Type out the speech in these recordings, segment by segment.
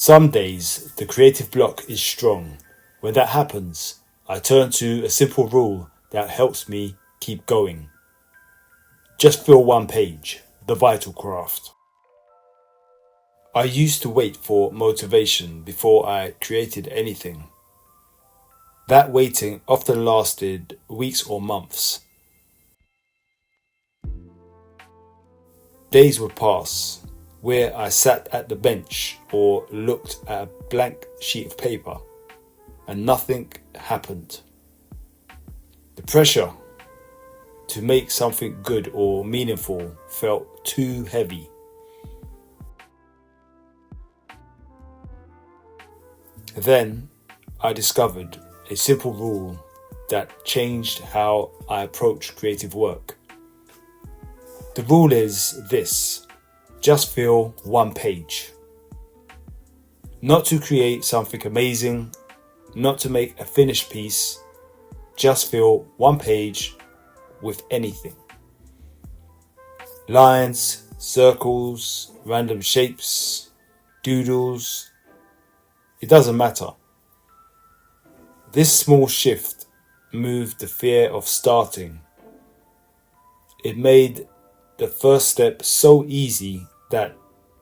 Some days the creative block is strong. When that happens, I turn to a simple rule that helps me keep going. Just fill one page, the vital craft. I used to wait for motivation before I created anything. That waiting often lasted weeks or months. Days would pass where I sat at the bench or looked at a blank sheet of paper and nothing happened. The pressure to make something good or meaningful felt too heavy. Then I discovered a simple rule that changed how I approach creative work. The rule is this: just fill one page. Not to create something amazing, not to make a finished piece, just fill one page with anything. Lines, circles, random shapes, doodles, it doesn't matter. This small shift moved the fear of starting. It made the first step so easy that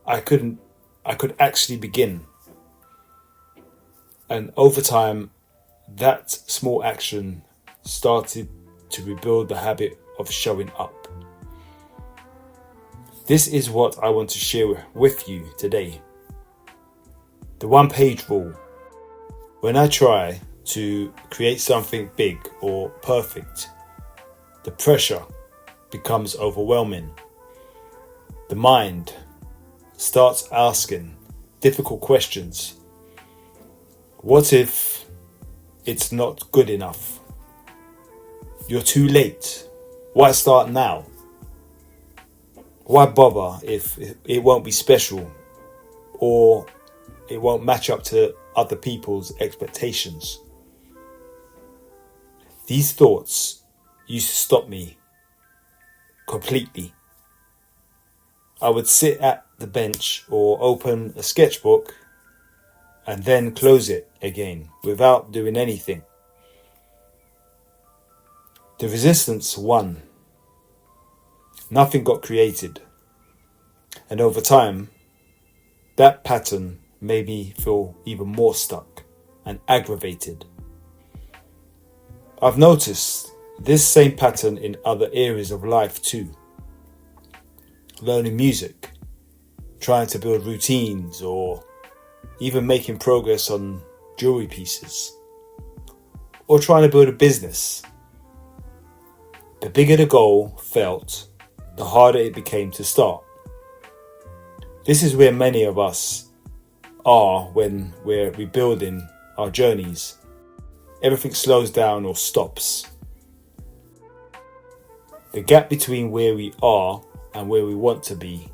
I could actually begin. And over time, that small action started to rebuild the habit of showing up. This is what I want to share with you today. The one-page rule. When I try to create something big or perfect, the pressure becomes overwhelming. The mind starts asking difficult questions. What if it's not good enough? You're too late. Why start now? Why bother if it won't be special or it won't match up to other people's expectations? These thoughts used to stop me completely. I would sit at the bench or open a sketchbook and then close it again without doing anything. The resistance won. Nothing got created. And over time, that pattern made me feel even more stuck and aggravated. I've noticed this same pattern in other areas of life too. Learning music, trying to build routines, or even making progress on jewelry pieces, or trying to build a business. The bigger the goal felt, the harder it became to start. This is where many of us are when we're rebuilding our journeys. Everything slows down or stops. The gap between where we are and where we want to be,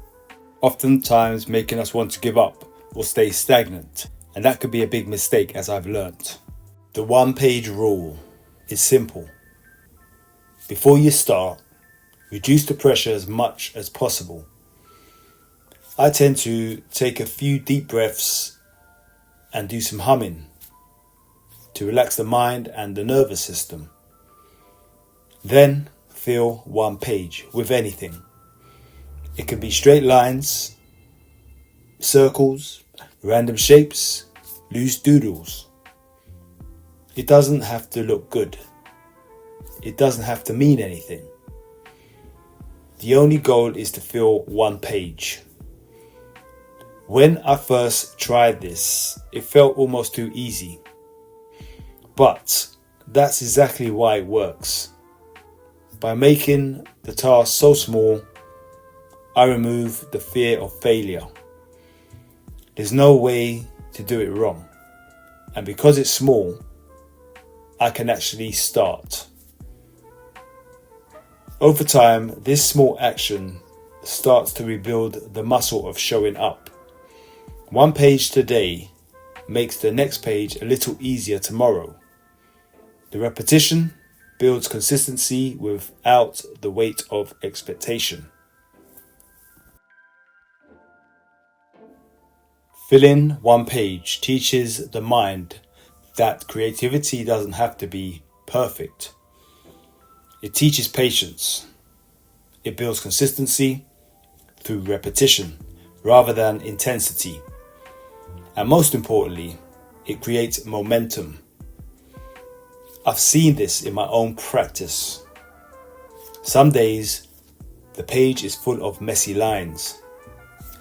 oftentimes making us want to give up or stay stagnant. And that could be a big mistake, as I've learnt. The one-page rule is simple. Before you start, reduce the pressure as much as possible. I tend to take a few deep breaths and do some humming to relax the mind and the nervous system. Then fill one page with anything. It can be straight lines, circles, random shapes, loose doodles. It doesn't have to look good. It doesn't have to mean anything. The only goal is to fill one page. When I first tried this, it felt almost too easy. But that's exactly why it works. By making the task so small, I remove the fear of failure. There's no way to do it wrong. And because it's small, I can actually start. Over time, this small action starts to rebuild the muscle of showing up. One page today makes the next page a little easier tomorrow. The repetition builds consistency without the weight of expectation. Filling one page teaches the mind that creativity doesn't have to be perfect. It teaches patience. It builds consistency through repetition rather than intensity. And most importantly, it creates momentum. I've seen this in my own practice. Some days, the page is full of messy lines.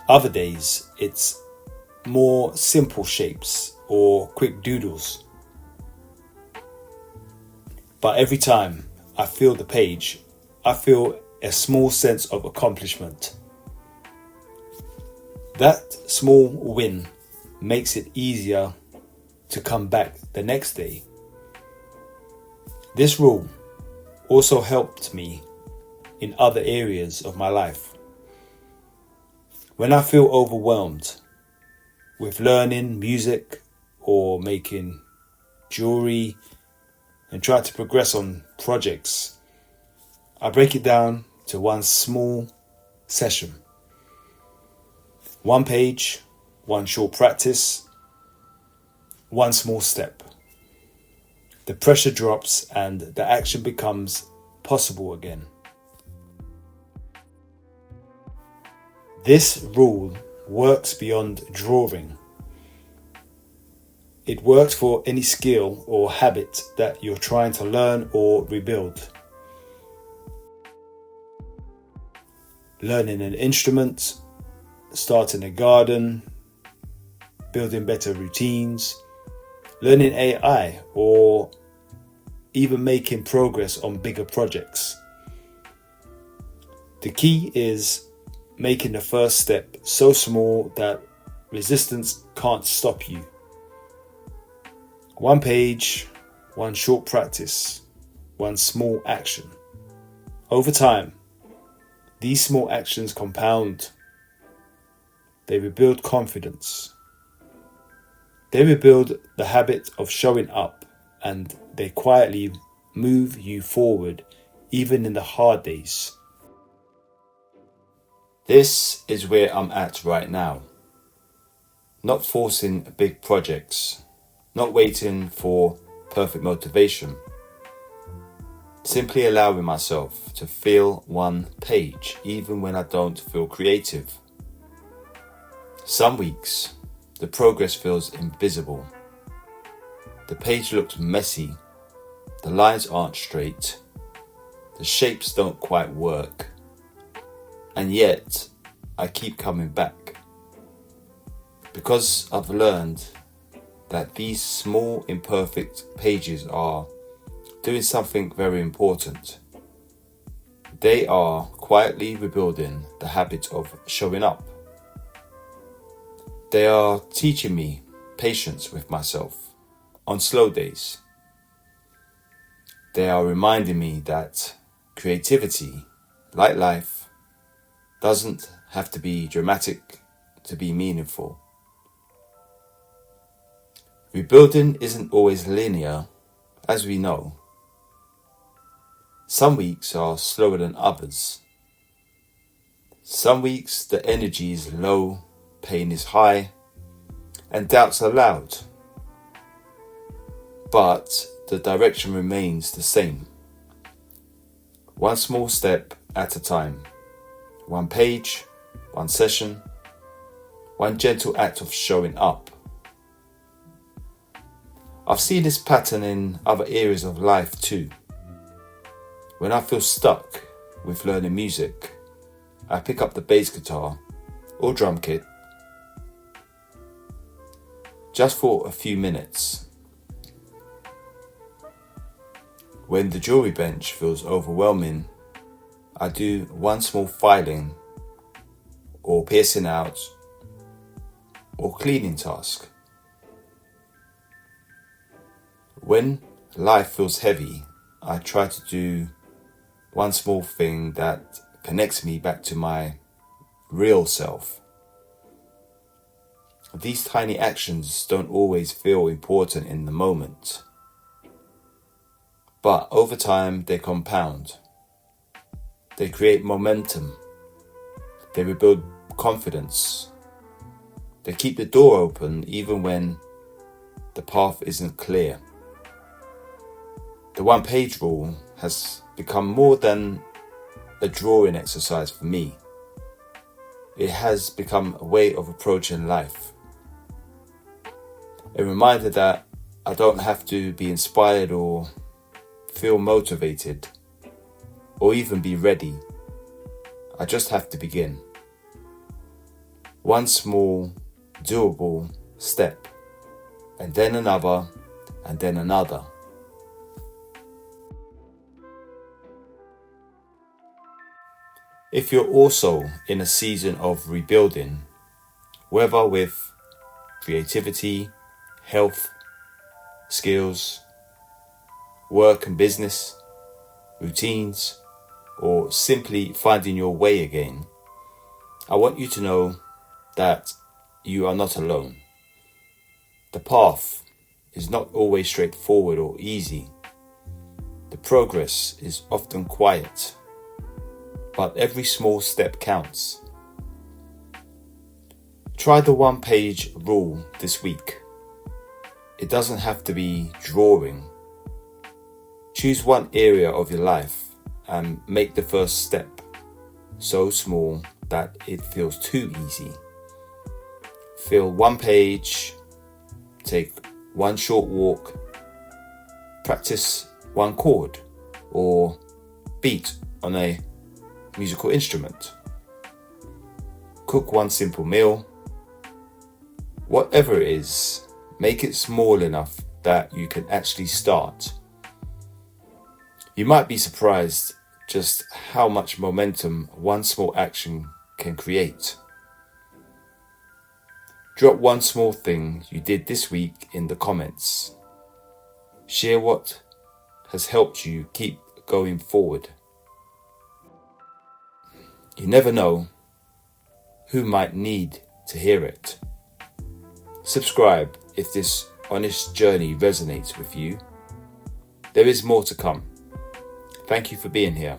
Other days, it's more simple shapes or quick doodles. But every time I feel the page, I feel a small sense of accomplishment. That small win makes it easier to come back the next day. This rule also helped me in other areas of my life. When I feel overwhelmed with learning music or making jewelry and try to progress on projects, I break it down to one small session. One page, one short practice, one small step. The pressure drops and the action becomes possible again. This rule works beyond drawing. It works for any skill or habit that you're trying to learn or rebuild. Learning an instrument, starting a garden, building better routines, learning AI, or even making progress on bigger projects. The key is making the first step so small that resistance can't stop you. One page, one short practice, one small action. Over time, these small actions compound. They rebuild confidence. They rebuild the habit of showing up, and they quietly move you forward even in the hard days. This is where I'm at right now. Not forcing big projects, not waiting for perfect motivation. Simply allowing myself to feel one page even when I don't feel creative. Some weeks, the progress feels invisible. The page looks messy. The lines aren't straight. The shapes don't quite work. And yet, I keep coming back. Because I've learned that these small imperfect pages are doing something very important. They are quietly rebuilding the habit of showing up. They are teaching me patience with myself on slow days. They are reminding me that creativity, like life, doesn't have to be dramatic to be meaningful. Rebuilding isn't always linear, as we know. Some weeks are slower than others. Some weeks the energy is low, pain is high, and doubts are loud. But the direction remains the same. One small step at a time. One page, one session, one gentle act of showing up. I've seen this pattern in other areas of life too. When I feel stuck with learning music, I pick up the bass guitar or drum kit just for a few minutes. When the jewelry bench feels overwhelming, I do one small filing or piercing out or cleaning task. When life feels heavy, I try to do one small thing that connects me back to my real self. These tiny actions don't always feel important in the moment, but over time they compound. They create momentum. They rebuild confidence. They keep the door open even when the path isn't clear. The one-page rule has become more than a drawing exercise for me. It has become a way of approaching life. A reminder that I don't have to be inspired or feel motivated or even be ready. I just have to begin. One small, doable step, and then another, and then another. If you're also in a season of rebuilding, whether with creativity, health, skills, work and business, routines, or simply finding your way again, I want you to know that you are not alone. The path is not always straightforward or easy. The progress is often quiet, but every small step counts. Try the one-page rule this week. It doesn't have to be drawing. Choose one area of your life and make the first step so small that it feels too easy. Fill one page, take one short walk, practice one chord or beat on a musical instrument, cook one simple meal. Whatever it is, make it small enough that you can actually start. You might be surprised just how much momentum one small action can create. Drop one small thing you did this week in the comments. Share what has helped you keep going forward. You never know who might need to hear it. Subscribe if this honest journey resonates with you. There is more to come. Thank you for being here.